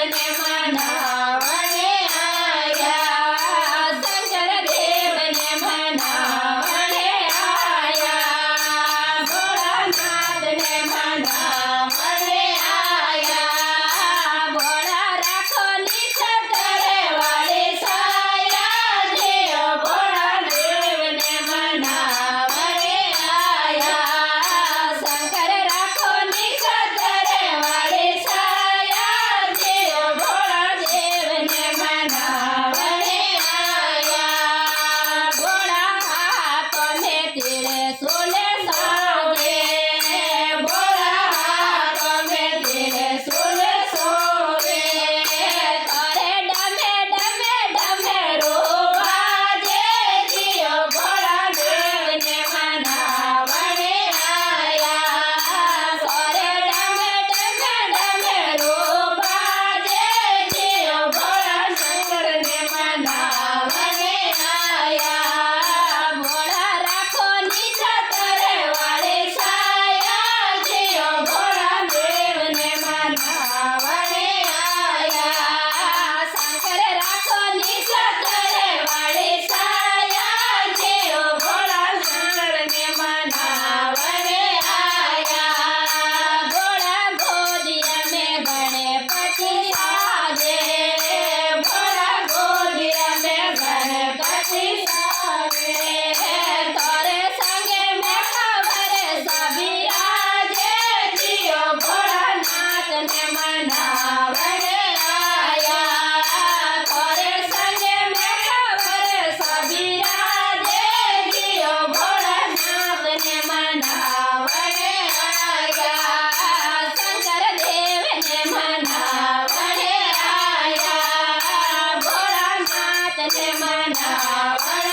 ને મનાવણે આયા શંકર દેવને મનાવણે આયા ભોળાનાથને મનાવણે આયા ભોળા રાખો નિછતરે વાળી સાયા જીઓ ભોળા દેવને મનાવણે આયા શંકર રાખો નિછતરે વાળી સાયા જીઓ ભોળા દેવને મનાવણે આયા ભોળા હાથોને તીરે સોલે સાજે ભોળા હાથોને તીરે સોલે સોવે તારે ડમે ડમે ડમરો વાજે જીઓ ભોળા દેવને મનાવણે આયા તારે ડમે ડમે ડમરો વાજે જીઓ ભોળા શંકરને મનાવણે આયા ભોળા રાખો નિછતરે વાળી સાયા જીઓ ભોળા દેવને મનાવણે આયા શંકર રાખો નિછતરે વાળી સાયા જીઓ ભોળા શંકરને મનાવણે આયા ભોળા ગોદિયા મેં ગણપતિ સાજે ભોળા ગોદિયા મેં ગણપતિ સાજે તારે સંગે મેં ખબર સબિરાજે જીઓ ભોળાનાથને મનાવણે આયા તારે સંગે મેં ખબર સબિરાજે જીઓ ભોળાનાથને મનાવણે આયા શંકર દેવને મનાવણે આયા ભોળાનાથને મનાવણે